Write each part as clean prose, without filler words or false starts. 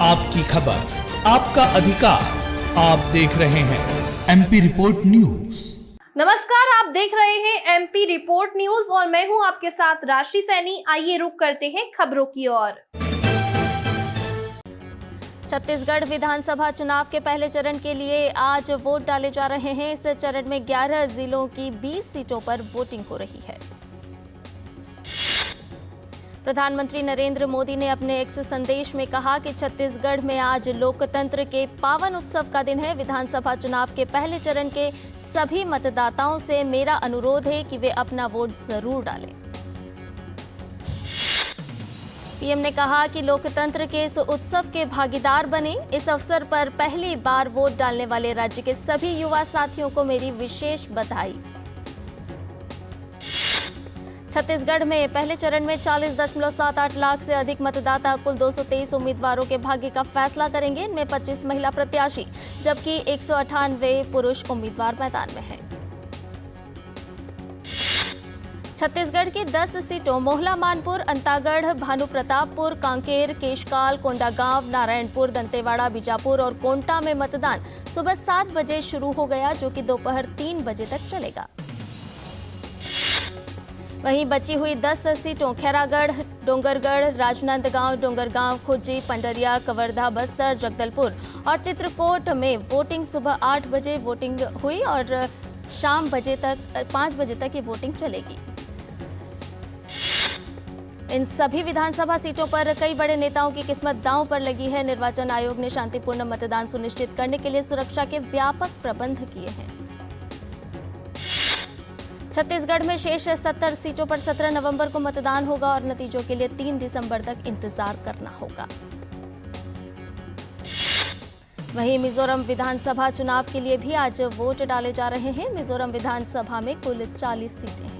आपकी खबर, आपका अधिकार। आप देख रहे हैं एमपी रिपोर्ट न्यूज। नमस्कार, आप देख रहे हैं एमपी रिपोर्ट न्यूज और मैं हूं आपके साथ राशि सैनी। आइए रुक करते हैं खबरों की ओर। छत्तीसगढ़ विधानसभा चुनाव के पहले चरण के लिए आज वोट डाले जा रहे हैं। इस चरण में 11 जिलों की 20 सीटों पर वोटिंग हो रही है। प्रधानमंत्री नरेंद्र मोदी ने अपने एक्स संदेश में कहा कि छत्तीसगढ़ में आज लोकतंत्र के पावन उत्सव का दिन है। विधानसभा चुनाव के पहले चरण के सभी मतदाताओं से मेरा अनुरोध है कि वे अपना वोट जरूर डालें। पीएम ने कहा कि लोकतंत्र के इस उत्सव के भागीदार बने। इस अवसर पर पहली बार वोट डालने वाले राज्य के सभी युवा साथियों को मेरी विशेष बधाई। छत्तीसगढ़ में पहले चरण में 40.78 लाख से अधिक मतदाता कुल 223 उम्मीदवारों के भाग्य का फैसला करेंगे। इनमें 25 महिला प्रत्याशी जबकि 198 पुरुष उम्मीदवार मैदान में हैं। छत्तीसगढ़ की 10 सीटों मोहला मानपुर, अंतागढ़, भानुप्रतापपुर, कांकेर, केशकाल, कोंडागांव, नारायणपुर, दंतेवाड़ा, बीजापुर और कोंटा में मतदान सुबह 7 बजे शुरू हो गया, जो कि दोपहर 3 बजे तक चलेगा। वहीं बची हुई 10 सीटों खैरागढ़, डोंगरगढ़, राजनांदगांव, डोंगरगांव, खुज्जी, पंडरिया, कवर्धा, बस्तर, जगदलपुर और चित्रकोट में वोटिंग सुबह 8 बजे वोटिंग हुई और शाम 5 बजे तक ये वोटिंग चलेगी। इन सभी विधानसभा सीटों पर कई बड़े नेताओं की किस्मत दांव पर लगी है। निर्वाचन आयोग ने शांतिपूर्ण मतदान सुनिश्चित करने के लिए सुरक्षा के व्यापक प्रबंध किए हैं। छत्तीसगढ़ में शेष 70 सीटों पर 17 नवंबर को मतदान होगा और नतीजों के लिए 3 दिसंबर तक इंतजार करना होगा। वहीं मिजोरम विधानसभा चुनाव के लिए भी आज वोट डाले जा रहे हैं। मिजोरम विधानसभा में कुल 40 सीटें हैं।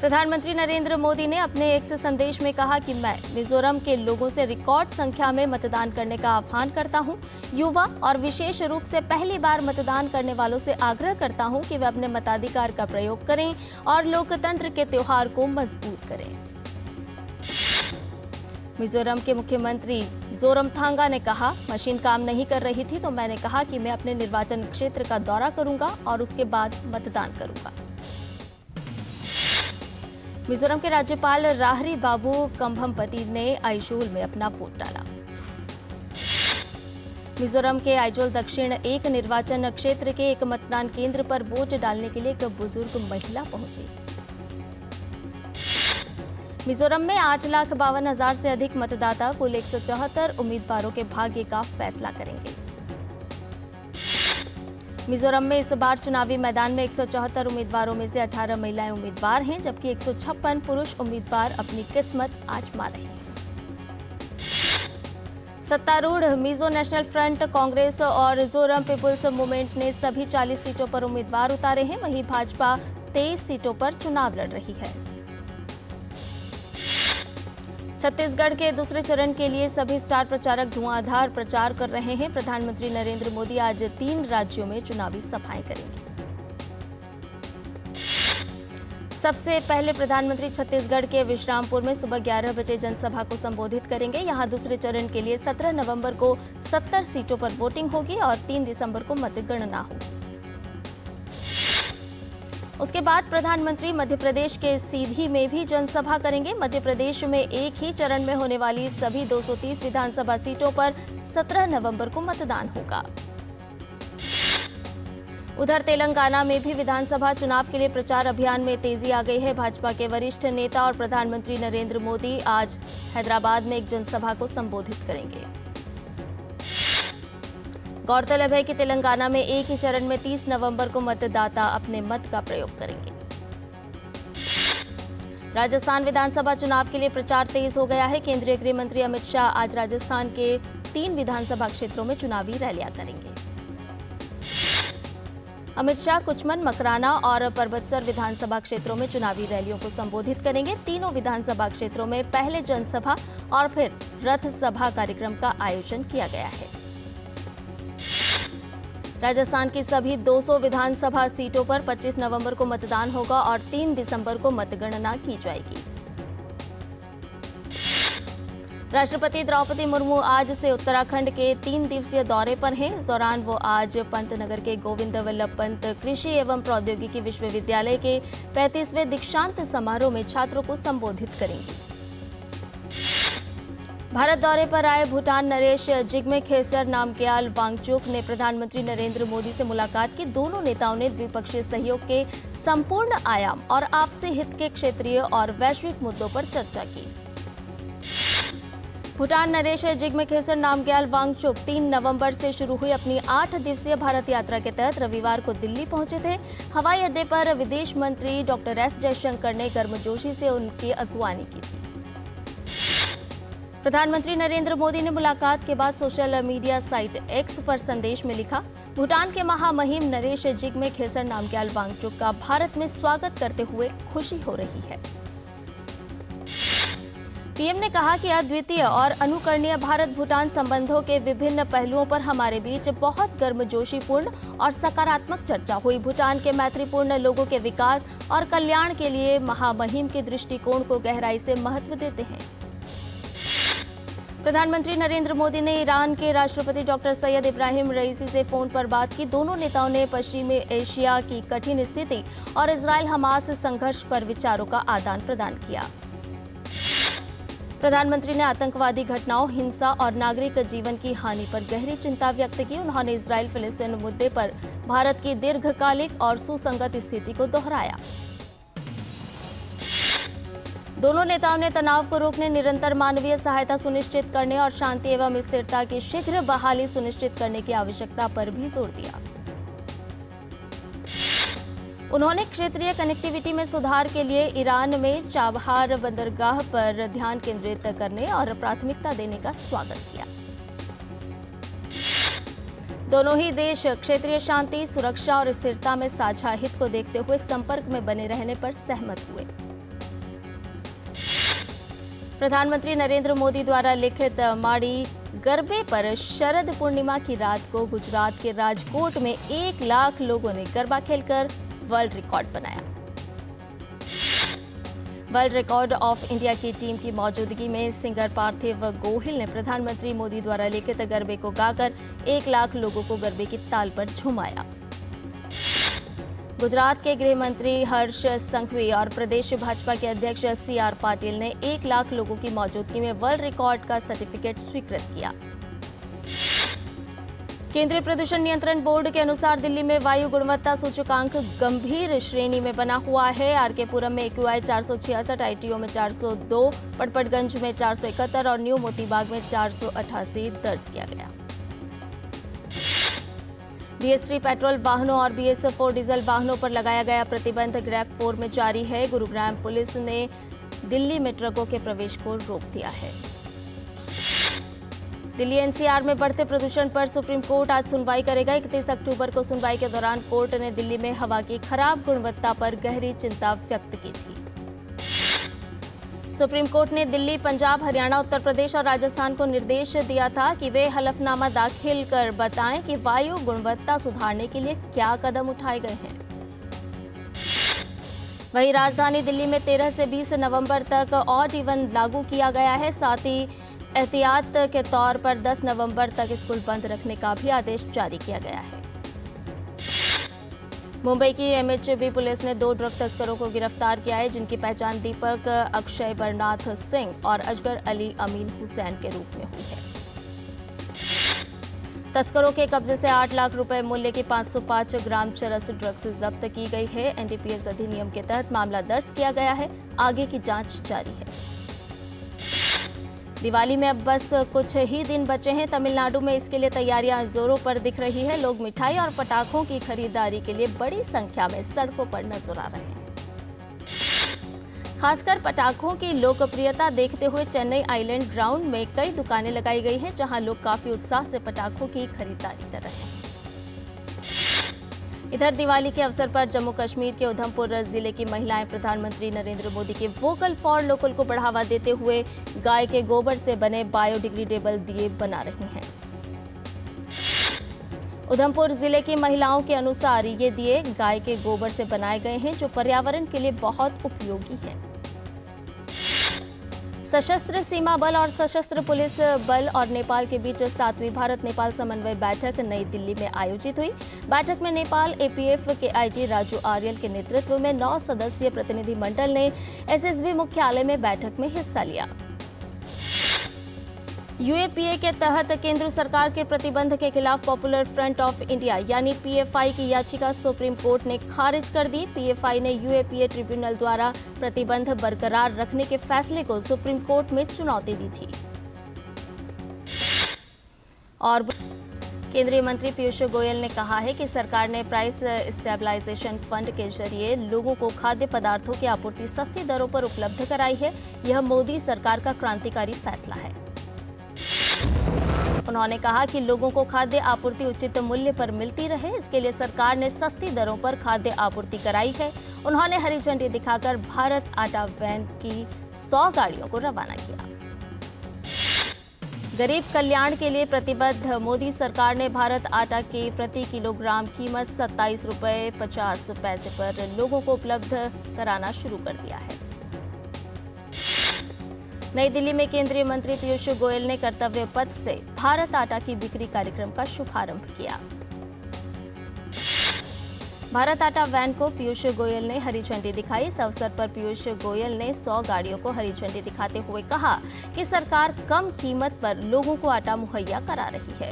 प्रधानमंत्री नरेंद्र मोदी ने अपने एक्स संदेश में कहा कि मैं मिजोरम के लोगों से रिकॉर्ड संख्या में मतदान करने का आह्वान करता हूं। युवा और विशेष रूप से पहली बार मतदान करने वालों से आग्रह करता हूं कि वे अपने मताधिकार का प्रयोग करें और लोकतंत्र के त्योहार को मजबूत करें। मिजोरम के मुख्यमंत्री जोरमथांगा ने कहा, मशीन काम नहीं कर रही थी तो मैंने कहा कि मैं अपने निर्वाचन क्षेत्र का दौरा करूंगा और उसके बाद मतदान करूंगा। मिजोरम के राज्यपाल राहरी बाबू कंभमपति ने आइजोल में अपना वोट डाला। मिजोरम के आइजोल दक्षिण 1 निर्वाचन क्षेत्र के एक मतदान केंद्र पर वोट डालने के लिए एक बुजुर्ग महिला पहुंची। मिजोरम में 8,52,000 से अधिक मतदाता कुल 174 उम्मीदवारों के भाग्य का फैसला करेंगे। मिजोरम में इस बार चुनावी मैदान में 174 उम्मीदवारों में से 18 महिलाएं उम्मीदवार हैं, जबकि 156 पुरुष उम्मीदवार अपनी किस्मत आजमा रहे हैं। सत्तारूढ़ मिजो नेशनल फ्रंट, कांग्रेस और मिजोरम पीपुल्स मूवमेंट ने सभी 40 सीटों पर उम्मीदवार उतारे हैं। वहीं भाजपा 23 सीटों पर चुनाव लड़ रही है। छत्तीसगढ़ के दूसरे चरण के लिए सभी स्टार प्रचारक धुआंधार प्रचार कर रहे हैं। प्रधानमंत्री नरेंद्र मोदी आज 3 राज्यों में चुनावी सभाएं करेंगे। सबसे पहले प्रधानमंत्री छत्तीसगढ़ के विश्रामपुर में सुबह 11 बजे जनसभा को संबोधित करेंगे। यहां दूसरे चरण के लिए 17 नवंबर को 70 सीटों पर वोटिंग होगी और 3 दिसंबर को मतगणना होगी। उसके बाद प्रधानमंत्री मध्य प्रदेश के सीधी में भी जनसभा करेंगे। मध्य प्रदेश में एक ही चरण में होने वाली सभी 230 विधानसभा सीटों पर 17 नवंबर को मतदान होगा। उधर तेलंगाना में भी विधानसभा चुनाव के लिए प्रचार अभियान में तेजी आ गई है। भाजपा के वरिष्ठ नेता और प्रधानमंत्री नरेंद्र मोदी आज हैदराबाद में एक जनसभा को संबोधित करेंगे। गौरतलब है कि तेलंगाना में एक ही चरण में 30 नवंबर को मतदाता अपने मत का प्रयोग करेंगे। राजस्थान विधानसभा चुनाव के लिए प्रचार तेज हो गया है। केंद्रीय गृह मंत्री अमित शाह आज राजस्थान के 3 विधानसभा क्षेत्रों में चुनावी रैलियां करेंगे। अमित शाह कुचमन, मकराना और परबतसर विधानसभा क्षेत्रों में चुनावी रैलियों को संबोधित करेंगे। तीनों विधानसभा क्षेत्रों में पहले जनसभा और फिर रथ सभा कार्यक्रम का आयोजन किया गया है। राजस्थान की सभी 200 विधानसभा सीटों पर 25 नवंबर को मतदान होगा और 3 दिसंबर को मतगणना की जाएगी। राष्ट्रपति द्रौपदी मुर्मू आज से उत्तराखंड के 3 दिवसीय दौरे पर हैं। इस दौरान वो आज पंतनगर के गोविंद वल्लभ पंत कृषि एवं प्रौद्योगिकी विश्वविद्यालय के 35वें दीक्षांत समारोह में छात्रों को संबोधित करेंगी। भारत दौरे पर आए भूटान नरेश जिग्मे खेसर नामग्याल वांगचुक ने प्रधानमंत्री नरेंद्र मोदी से मुलाकात की। दोनों नेताओं ने द्विपक्षीय सहयोग के संपूर्ण आयाम और आपसी हित के क्षेत्रीय और वैश्विक मुद्दों पर चर्चा की। भूटान नरेश जिग्मे खेसर नामग्याल वांगचुक 3 नवंबर से शुरू हुई अपनी 8 दिवसीय भारत यात्रा के तहत रविवार को दिल्ली पहुंचे थे। हवाई अड्डे पर विदेश मंत्री डॉक्टर एस जयशंकर ने गर्मजोशी से उनकी अगवानी की थी। प्रधानमंत्री नरेंद्र मोदी ने मुलाकात के बाद सोशल मीडिया साइट एक्स पर संदेश में लिखा, भूटान के महामहिम नरेश जिग्मे खेसर नामग्याल वांगचुक का भारत में स्वागत करते हुए खुशी हो रही है। पीएम ने कहा कि अद्वितीय और अनुकरणीय भारत भूटान संबंधों के विभिन्न पहलुओं पर हमारे बीच बहुत गर्मजोशीपूर्ण और सकारात्मक चर्चा हुई। भूटान के मैत्रीपूर्ण लोगों के विकास और कल्याण के लिए महामहिम के दृष्टिकोण को गहराई से महत्व देते हैं। प्रधानमंत्री नरेंद्र मोदी ने ईरान के राष्ट्रपति डॉक्टर सैयद इब्राहिम रईसी से फोन पर बात की। दोनों नेताओं ने पश्चिमी एशिया की कठिन स्थिति और इजराइल हमास संघर्ष पर विचारों का आदान प्रदान किया। प्रधानमंत्री ने आतंकवादी घटनाओं, हिंसा और नागरिक जीवन की हानि पर गहरी चिंता व्यक्त की। उन्होंने इजराइल फिलिस्तीन मुद्दे पर भारत की दीर्घकालिक और सुसंगत स्थिति को दोहराया। दोनों नेताओं ने तनाव को रोकने, निरंतर मानवीय सहायता सुनिश्चित करने और शांति एवं स्थिरता की शीघ्र बहाली सुनिश्चित करने की आवश्यकता पर भी जोर दिया। उन्होंने क्षेत्रीय कनेक्टिविटी में सुधार के लिए ईरान में चाबहार बंदरगाह पर ध्यान केंद्रित करने और प्राथमिकता देने का स्वागत किया। दोनों ही देश क्षेत्रीय शांति, सुरक्षा और स्थिरता में साझा हित को देखते हुए संपर्क में बने रहने पर सहमत हुए। प्रधानमंत्री नरेंद्र मोदी द्वारा लिखित माड़ी गरबे पर शरद पूर्णिमा की रात को गुजरात के राजकोट में 1 लाख लोगों ने गरबा खेलकर वर्ल्ड रिकॉर्ड बनाया। वर्ल्ड रिकॉर्ड ऑफ इंडिया की टीम की मौजूदगी में सिंगर पार्थिव गोहिल ने प्रधानमंत्री मोदी द्वारा लिखित गरबे को गाकर 1 लाख लोगों को गरबे की ताल पर झुमाया। गुजरात के गृह मंत्री हर्ष संघवी और प्रदेश भाजपा के अध्यक्ष CR पाटिल ने 1 लाख लोगों की मौजूदगी में वर्ल्ड रिकॉर्ड का सर्टिफिकेट स्वीकृत किया। केंद्रीय प्रदूषण नियंत्रण बोर्ड के अनुसार दिल्ली में वायु गुणवत्ता सूचकांक गंभीर श्रेणी में बना हुआ है। आरकेपुरम में AQI 466, ITO में 402, पटपटगंज में 471 और न्यू मोतीबाग में 488 दर्ज किया गया। BS3 पेट्रोल वाहनों और BS4 डीजल वाहनों पर लगाया गया प्रतिबंध ग्रेड 4 में जारी है। गुरुग्राम पुलिस ने दिल्ली में ट्रकों के प्रवेश को रोक दिया है। दिल्ली NCR में बढ़ते प्रदूषण पर सुप्रीम कोर्ट आज सुनवाई करेगा। 31 अक्टूबर को सुनवाई के दौरान कोर्ट ने दिल्ली में हवा की खराब गुणवत्ता पर गहरी चिंता व्यक्त की थी। सुप्रीम कोर्ट ने दिल्ली, पंजाब, हरियाणा, उत्तर प्रदेश और राजस्थान को निर्देश दिया था कि वे हलफनामा दाखिल कर बताएं कि वायु गुणवत्ता सुधारने के लिए क्या कदम उठाए गए हैं। वहीं राजधानी दिल्ली में 13 से 20 नवंबर तक ऑड इवन लागू किया गया है। साथ ही एहतियात के तौर पर 10 नवंबर तक स्कूल बंद रखने का भी आदेश जारी किया गया है। मुंबई की MHB पुलिस ने 2 ड्रग तस्करों को गिरफ्तार किया है, जिनकी पहचान दीपक अक्षय बरनाथ सिंह और अजगर अली अमीन हुसैन के रूप में हुई है। तस्करों के कब्जे से 8 लाख रुपए मूल्य की 505 ग्राम चरस ड्रग्स जब्त की गई है। NDPS अधिनियम के तहत मामला दर्ज किया गया है। आगे की जांच जारी है। दिवाली में अब बस कुछ ही दिन बचे हैं। तमिलनाडु में इसके लिए तैयारियां जोरों पर दिख रही है। लोग मिठाई और पटाखों की खरीदारी के लिए बड़ी संख्या में सड़कों पर नजर आ रहे हैं। खासकर पटाखों की लोकप्रियता देखते हुए चेन्नई आइलैंड ग्राउंड में कई दुकानें लगाई गई हैं, जहां लोग काफी उत्साह से पटाखों की खरीदारी कर रहे हैं। इधर दिवाली के अवसर पर जम्मू कश्मीर के उधमपुर जिले की महिलाएं प्रधानमंत्री नरेंद्र मोदी के वोकल फॉर लोकल को बढ़ावा देते हुए गाय के गोबर से बने बायोडिग्रेडेबल दिए बना रही हैं। उधमपुर जिले की महिलाओं के अनुसार ये दिए गाय के गोबर से बनाए गए हैं, जो पर्यावरण के लिए बहुत उपयोगी हैं। सशस्त्र सीमा बल और सशस्त्र पुलिस बल और नेपाल के बीच 7वीं भारत नेपाल समन्वय बैठक नई दिल्ली में आयोजित हुई। बैठक में नेपाल एपीएफ के आईजी राजू आर्यल के नेतृत्व में 9 सदस्यीय प्रतिनिधि मंडल ने एसएसबी मुख्यालय में बैठक में हिस्सा लिया। यूएपीए के तहत केंद्र सरकार के प्रतिबंध के खिलाफ पॉपुलर फ्रंट ऑफ इंडिया यानी पीएफआई की याचिका सुप्रीम कोर्ट ने खारिज कर दी। पीएफआई ने यूएपीए ट्रिब्यूनल द्वारा प्रतिबंध बरकरार रखने के फैसले को सुप्रीम कोर्ट में चुनौती दी थी। और केंद्रीय मंत्री पीयूष गोयल ने कहा है कि सरकार ने प्राइस स्टेबलाइजेशन फंड के जरिए लोगों को खाद्य पदार्थों की आपूर्ति सस्ती दरों पर उपलब्ध कराई है। यह मोदी सरकार का क्रांतिकारी फैसला है। उन्होंने कहा कि लोगों को खाद्य आपूर्ति उचित मूल्य पर मिलती रहे, इसके लिए सरकार ने सस्ती दरों पर खाद्य आपूर्ति कराई है। उन्होंने हरी झंडी दिखाकर भारत आटा वैन की 100 गाड़ियों को रवाना किया। गरीब कल्याण के लिए प्रतिबद्ध मोदी सरकार ने भारत आटा की प्रति किलोग्राम कीमत 27 रुपये 50 पैसे पर लोगों को उपलब्ध कराना शुरू कर दिया है। नई दिल्ली में केंद्रीय मंत्री पीयूष गोयल ने कर्तव्य पथ से भारत आटा की बिक्री कार्यक्रम का शुभारंभ किया। भारत आटा वैन को पीयूष गोयल ने हरी झंडी दिखाई। इस अवसर पर पीयूष गोयल ने 100 गाड़ियों को हरी झंडी दिखाते हुए कहा कि सरकार कम कीमत पर लोगों को आटा मुहैया करा रही है।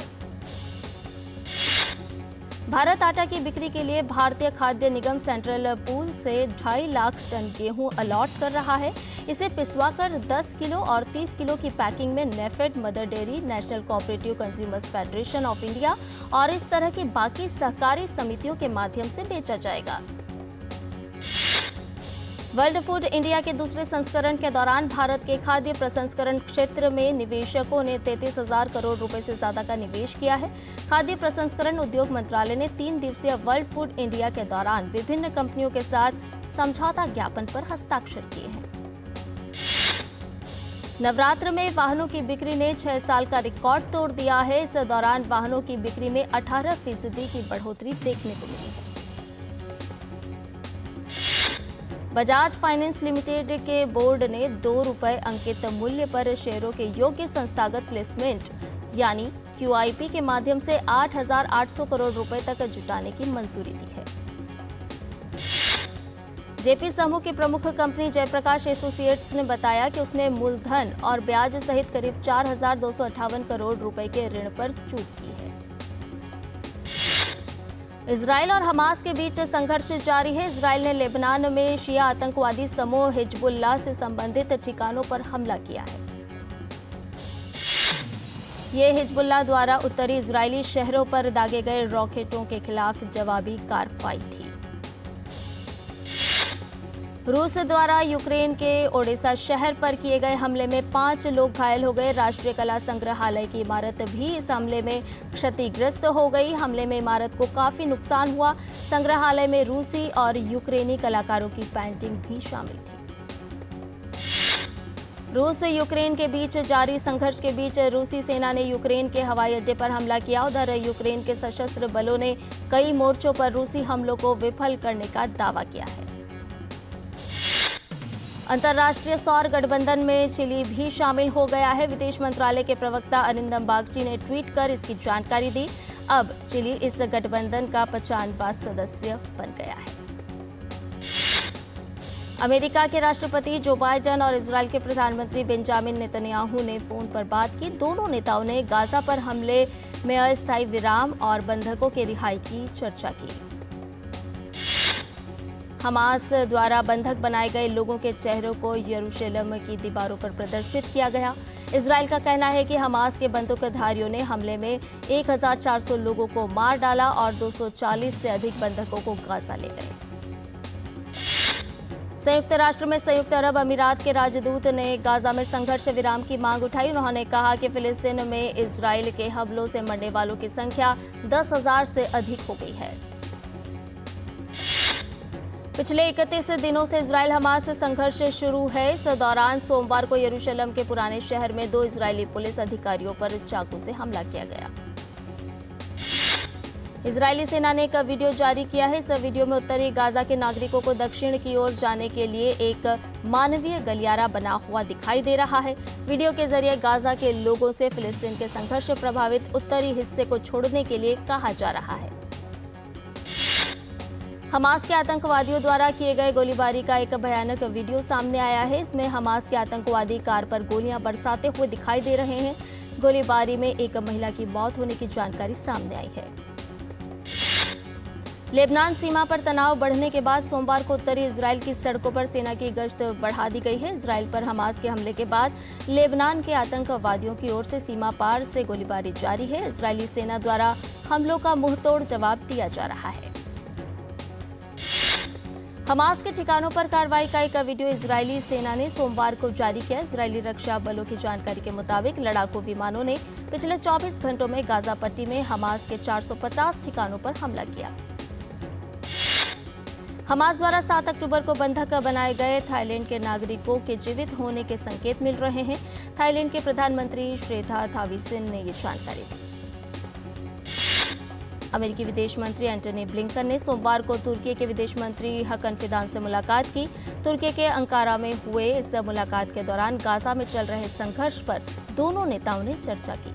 भारत आटा की बिक्री के लिए भारतीय खाद्य निगम सेंट्रल पूल से 2.5 लाख टन गेहूं अलॉट कर रहा है। इसे पिसवाकर 10 किलो और 30 किलो की पैकिंग में NAFED, mother dairy, national cooperative consumers federation of India और इस तरह की बाकी सहकारी समितियों के माध्यम से बेचा जाएगा। वर्ल्ड फूड इंडिया के दूसरे संस्करण के दौरान भारत के खाद्य प्रसंस्करण क्षेत्र में निवेशकों ने 33,000 करोड़ रुपए से ज्यादा का निवेश किया है। खाद्य प्रसंस्करण उद्योग मंत्रालय ने 3 दिवसीय वर्ल्ड फूड इंडिया के दौरान विभिन्न कंपनियों के साथ समझौता ज्ञापन पर हस्ताक्षर किए हैं। नवरात्र में वाहनों की बिक्री ने 6 साल का रिकॉर्ड तोड़ दिया है। इस दौरान वाहनों की बिक्री में 18% की बढ़ोतरी देखने को मिली है। बजाज फाइनेंस लिमिटेड के बोर्ड ने 2 रुपये अंकित मूल्य पर शेयरों के योग्य संस्थागत प्लेसमेंट यानी QIP के माध्यम से 8,800 करोड़ रुपए तक जुटाने की मंजूरी दी है। जेपी समूह की प्रमुख कंपनी जयप्रकाश एसोसिएट्स ने बताया कि उसने मूलधन और ब्याज सहित करीब 4,258 करोड़ रुपए के ऋण पर चूक की है। इजराइल और हमास के बीच संघर्ष जारी है। इजराइल ने लेबनान में शिया आतंकवादी समूह हिजबुल्लाह से संबंधित ठिकानों पर हमला किया है। ये हिजबुल्लाह द्वारा उत्तरी इजरायली शहरों पर दागे गए रॉकेटों के खिलाफ जवाबी कार्रवाई थी। रूस द्वारा यूक्रेन के ओडेसा शहर पर किए गए हमले में 5 लोग घायल हो गए। राष्ट्रीय कला संग्रहालय की इमारत भी इस हमले में क्षतिग्रस्त हो गई। हमले में इमारत को काफी नुकसान हुआ। संग्रहालय में रूसी और यूक्रेनी कलाकारों की पेंटिंग भी शामिल थी। रूस यूक्रेन के बीच जारी संघर्ष के बीच रूसी सेना ने यूक्रेन के हवाई अड्डे पर हमला किया। उधर यूक्रेन के सशस्त्र बलों ने कई मोर्चों पर रूसी हमलों को विफल करने का दावा किया है। अंतर्राष्ट्रीय सौर गठबंधन में चिली भी शामिल हो गया है। विदेश मंत्रालय के प्रवक्ता अरिंदम बागची ने ट्वीट कर इसकी जानकारी दी। अब चिली इस गठबंधन का 55वां सदस्य बन गया है। अमेरिका के राष्ट्रपति जो बाइडेन और इजराइल के प्रधानमंत्री बेंजामिन नेतन्याहू ने फोन पर बात की। दोनों नेताओं ने गाजा पर हमले में अस्थायी विराम और बंधकों की रिहाई की चर्चा की। हमास द्वारा बंधक बनाए गए लोगों के चेहरों को यरूशलेम की दीवारों पर प्रदर्शित किया गया। इजराइल का कहना है कि हमास के बंदूकधारियों ने हमले में 1,400 लोगों को मार डाला और 240 से अधिक बंधकों को गाजा ले गए। संयुक्त राष्ट्र में संयुक्त अरब अमीरात के राजदूत ने गाजा में संघर्ष विराम की मांग उठाई। उन्होंने कहा कि फिलिस्तीन में इजराइल के हमलों से मरने वालों की संख्या 10,000 से अधिक हो गई है। पिछले 31 दिनों से इजराइल हमास से संघर्ष शुरू है। इस दौरान सोमवार को यरूशलेम के पुराने शहर में 2 इजरायली पुलिस अधिकारियों पर चाकू से हमला किया गया। इजरायली सेना ने एक वीडियो जारी किया है। इस वीडियो में उत्तरी गाजा के नागरिकों को दक्षिण की ओर जाने के लिए एक मानवीय गलियारा बना हुआ दिखाई दे रहा है। वीडियो के जरिए गाजा के लोगों से फिलिस्तीन के संघर्ष प्रभावित उत्तरी हिस्से को छोड़ने के लिए कहा जा रहा है। हमास के आतंकवादियों द्वारा किए गए गोलीबारी का एक भयानक वीडियो सामने आया है। इसमें हमास के आतंकवादी कार पर गोलियां बरसाते हुए दिखाई दे रहे हैं। गोलीबारी में एक महिला की मौत होने की जानकारी सामने आई है। लेबनान सीमा पर तनाव बढ़ने के बाद सोमवार को उत्तरी इजराइल की सड़कों पर सेना की गश्त बढ़ा दी गई है। इजराइल पर हमास के हमले के बाद लेबनान के आतंकवादियों की ओर से सीमा पार से गोलीबारी जारी है। इजरायली सेना द्वारा हमलों का मुंहतोड़ जवाब दिया जा रहा है। हमास के ठिकानों पर कार्रवाई का एक वीडियो इजरायली सेना ने सोमवार को जारी किया। इजरायली रक्षा बलों की जानकारी के मुताबिक लड़ाकू विमानों ने पिछले 24 घंटों में गाजा पट्टी में हमास के 450 ठिकानों पर हमला किया। हमास द्वारा 7 अक्टूबर को बंधक बनाए गए थाईलैंड के नागरिकों के जीवित होने के संकेत मिल रहे हैं। थाईलैंड के प्रधानमंत्री श्रेथा थाविसिन ने ये जानकारी दी। अमेरिकी विदेश मंत्री एंटनी ब्लिंकन ने सोमवार को तुर्की के विदेश मंत्री हकन फिदान से मुलाकात की। तुर्की के अंकारा में हुए इस मुलाकात के दौरान गाजा में चल रहे संघर्ष पर दोनों नेताओं ने चर्चा की।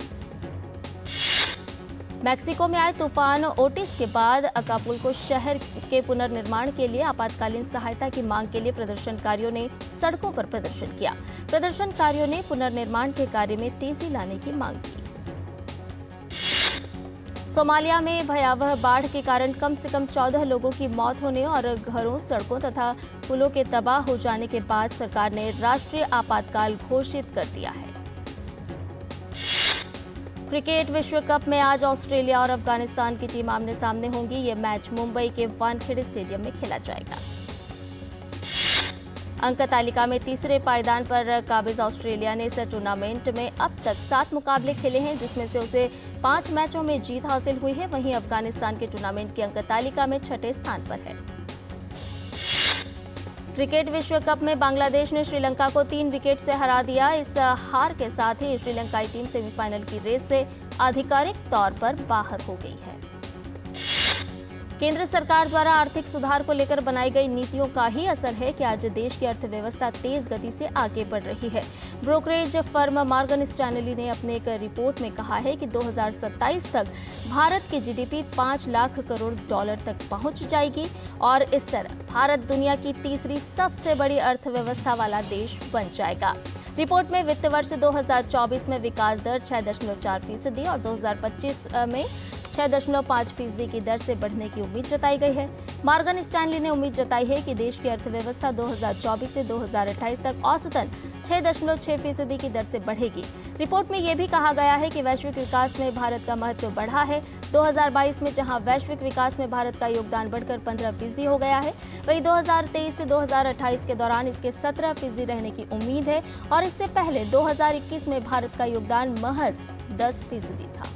मैक्सिको में आए तूफान ओटिस के बाद अकापुल्को शहर के पुनर्निर्माण के लिए आपातकालीन सहायता की मांग के लिए प्रदर्शनकारियों ने सड़कों पर प्रदर्शन किया। प्रदर्शनकारियों ने पुनर्निर्माण के कार्य में तेजी लाने की मांग की। सोमालिया में भयावह बाढ़ के कारण कम से कम 14 लोगों की मौत होने और घरों, सड़कों तथा पुलों के तबाह हो जाने के बाद सरकार ने राष्ट्रीय आपातकाल घोषित कर दिया है। क्रिकेट विश्व कप में आज ऑस्ट्रेलिया और अफगानिस्तान की टीम आमने सामने होंगी। ये मैच मुंबई के वानखेड़े स्टेडियम में खेला जाएगा। अंक तालिका में तीसरे पायदान पर काबिज ऑस्ट्रेलिया ने इस टूर्नामेंट में अब तक 7 मुकाबले खेले हैं, जिसमें से उसे 5 मैचों में जीत हासिल हुई है। वहीं अफगानिस्तान के टूर्नामेंट की अंक तालिका में 6ठे स्थान पर है। क्रिकेट विश्व कप में बांग्लादेश ने श्रीलंका को 3 विकेट से हरा दिया। इस हार के साथ ही श्रीलंकाई टीम सेमीफाइनल की रेस से आधिकारिक तौर पर बाहर हो गई है। केंद्र सरकार द्वारा आर्थिक सुधार को लेकर बनाई गई नीतियों का ही असर है कि आज देश की अर्थव्यवस्था तेज गति से आगे बढ़ रही है। ब्रोकरेज फर्म मॉर्गन स्टैनली ने अपने एक रिपोर्ट में कहा है कि 2027 तक भारत की जीडीपी 5 लाख करोड़ डॉलर तक पहुंच जाएगी और इस तरह भारत दुनिया की तीसरी सबसे बड़ी अर्थव्यवस्था वाला देश बन जाएगा। रिपोर्ट में वित्त वर्ष 2024 में विकास दर 6.4% और 2025 में 6.5% की दर से बढ़ने की उम्मीद जताई गई है। मॉर्गन स्टैनली ने उम्मीद जताई है कि देश की अर्थव्यवस्था 2024 से 2028 तक औसतन 6.6% की दर से बढ़ेगी। रिपोर्ट में यह भी कहा गया है कि वैश्विक विकास में भारत का महत्व बढ़ा है। 2022 में जहां वैश्विक विकास में भारत का योगदान बढ़कर 15% हो गया है, वहीं 2023 से 2028 के दौरान इसके 17% रहने की उम्मीद है और इससे पहले 2021 में भारत का योगदान महज 10% था।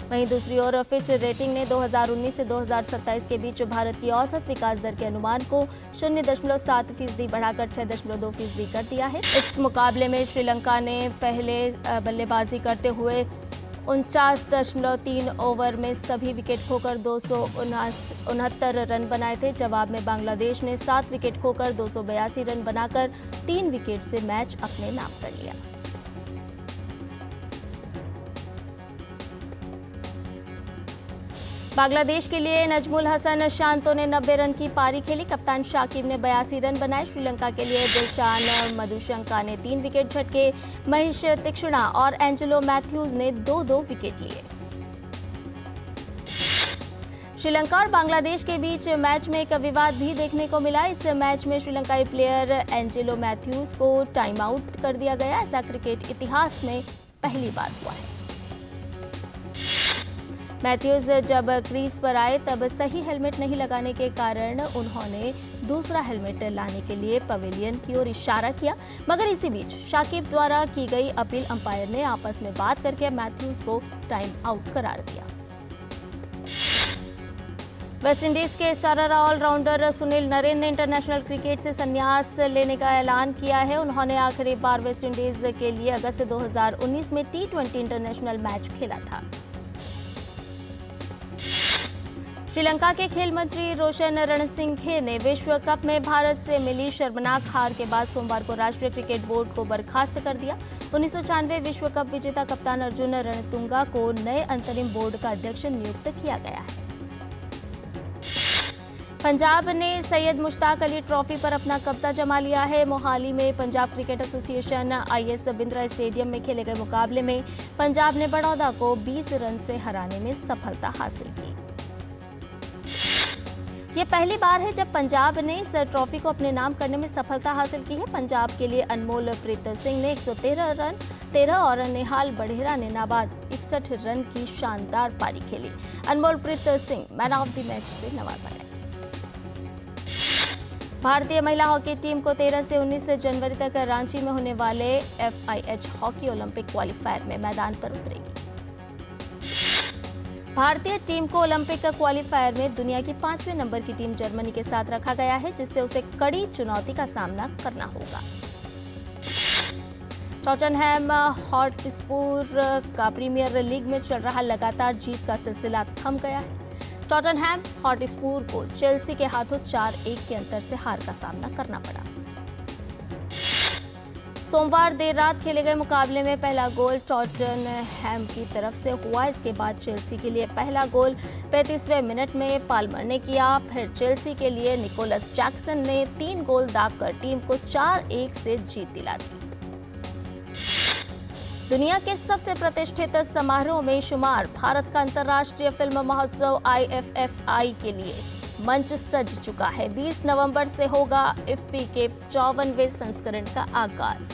वहीं दूसरी ओर फिच रेटिंग ने 2019 से 2027 के बीच भारत की औसत विकास दर के अनुमान को 0.7% बढ़ाकर 6.2% कर दिया है। इस मुकाबले में श्रीलंका ने पहले बल्लेबाजी करते हुए 49.3 ओवर में सभी विकेट खोकर 269 रन बनाए थे। जवाब में बांग्लादेश ने 7 विकेट खोकर 282 रन बनाकर 3 विकेट से मैच अपने नाम कर लिया। बांग्लादेश के लिए नजमुल हसन शांतो ने 90 रन की पारी खेली। कप्तान शाकिब ने 82 रन बनाए। श्रीलंका के लिए दिलशान मधुशंका ने 3 विकेट झटके। महेश तीक्ष्णा और एंजेलो मैथ्यूज ने 2-2 विकेट लिए। श्रीलंका और बांग्लादेश के बीच मैच में एक विवाद भी देखने को मिला। इस मैच में श्रीलंकाई प्लेयर एंजेलो मैथ्यूज को टाइम आउट कर दिया गया। ऐसा क्रिकेट इतिहास में पहली बार हुआ है। मैथ्यूज जब क्रीज पर आए तब सही हेलमेट नहीं लगाने के कारण उन्होंने दूसरा हेलमेट लाने के लिए पवेलियन की ओर इशारा किया, मगर इसी बीच शाकिब द्वारा की गई अपील अंपायर ने आपस में बात करके मैथ्यूज को टाइम आउट करार दिया। वेस्टइंडीज के स्टार ऑलराउंडर सुनील नरेन ने इंटरनेशनल क्रिकेट से संन्यास लेने का ऐलान किया है। उन्होंने आखिरी बार वेस्टइंडीज के लिए अगस्त 2019 में T20 इंटरनेशनल मैच खेला था। श्रीलंका के खेल मंत्री रोशन रणसिंघे ने विश्व कप में भारत से मिली शर्मनाक हार के बाद सोमवार को राष्ट्रीय क्रिकेट बोर्ड को बर्खास्त कर दिया। 1996 विश्व कप विजेता कप्तान अर्जुन रणतुंगा को नए अंतरिम बोर्ड का अध्यक्ष नियुक्त किया गया है। पंजाब ने सैयद मुश्ताक अली ट्रॉफी पर अपना कब्जा जमा लिया है। मोहाली में Punjab cricket association IS Bindra stadium में खेले गए मुकाबले में पंजाब ने बड़ौदा को 20 रन से हराने में सफलता हासिल की। ये पहली बार है जब पंजाब ने इस ट्रॉफी को अपने नाम करने में सफलता हासिल की है। पंजाब के लिए अनमोल प्रीत सिंह ने 113 रन 13 और निहाल बढ़ेरा ने नाबाद 61 रन की शानदार पारी खेली। Anmol Preet Singh man of the match से नवाजा गया। भारतीय महिला हॉकी टीम को 13 से 19 जनवरी तक रांची में होने वाले FIH हॉकी ओलंपिक क्वालिफायर में मैदान पर उतरेगी। भारतीय टीम को ओलंपिक क्वालिफायर में दुनिया की 5वें नंबर की टीम जर्मनी के साथ रखा गया है, जिससे उसे कड़ी चुनौती का सामना करना होगा। टॉटनहैम हॉटस्पर का प्रीमियर लीग में चल रहा लगातार जीत का सिलसिला थम गया है। टॉटनहैम हॉटस्पर को चेल्सी के हाथों 4-1 के अंतर से हार का सामना करना पड़ा। सोमवार देर रात खेले गए मुकाबले में पहला गोल टॉटनहैम की तरफ से हुआ। इसके बाद चेल्सी के लिए पहला गोल 35वें मिनट में पाल्मर ने किया। फिर चेल्सी के लिए निकोलस जैक्सन ने 3 गोल दागकर टीम को 4-1 से जीत दिला दी। दुनिया के सबसे प्रतिष्ठित समारोह में शुमार भारत का अंतर्राष्ट्रीय फिल्म महोत्सव IFFI के लिए मंच सज चुका है। 20 नवंबर से होगा इफ्फी के 54वें संस्करण का आगाज।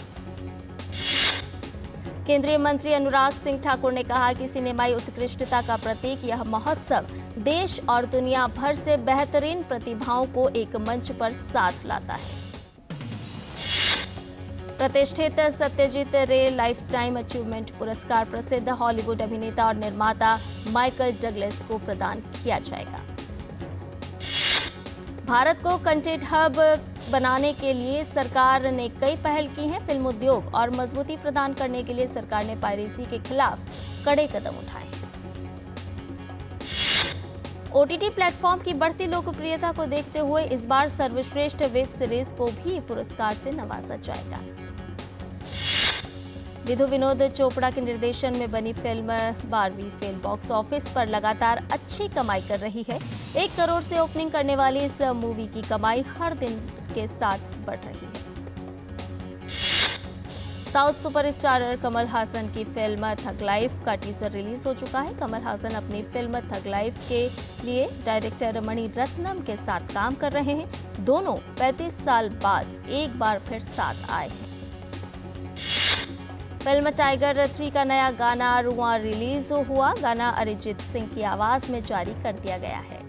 केंद्रीय मंत्री अनुराग सिंह ठाकुर ने कहा कि सिनेमाई उत्कृष्टता का प्रतीक यह महोत्सव देश और दुनिया भर से बेहतरीन प्रतिभाओं को एक मंच पर साथ लाता है। प्रतिष्ठित सत्यजीत रे लाइफ टाइम अचीवमेंट पुरस्कार प्रसिद्ध हॉलीवुड अभिनेता और निर्माता माइकल डगलस को प्रदान किया जाएगा। भारत को कंटेंट हब बनाने के लिए सरकार ने कई पहल की हैं। फिल्म उद्योग और मजबूती प्रदान करने के लिए सरकार ने पायरेसी के खिलाफ कड़े कदम उठाए। OTT प्लेटफॉर्म की बढ़ती लोकप्रियता को देखते हुए इस बार सर्वश्रेष्ठ वेब सीरीज को भी पुरस्कार से नवाजा जाएगा। विधु विनोद चोपड़ा के निर्देशन में बनी फिल्म 12वीं फेल बॉक्स ऑफिस पर लगातार अच्छी कमाई कर रही है। 1 करोड़ से ओपनिंग करने वाली इस मूवी की कमाई हर दिन के साथ बढ़ रही है। साउथ सुपरस्टार कमल हासन की फिल्म थग लाइफ का टीजर रिलीज हो चुका है। कमल हासन अपनी फिल्म थग लाइफ के लिए डायरेक्टर मणि रत्नम के साथ काम कर रहे हैं। दोनों 35 साल बाद एक बार फिर साथ आए हैं। फिल्म टाइगर 3 का नया गाना रुआ रिलीज हुआ। गाना अरिजीत सिंह की आवाज में जारी कर दिया गया है।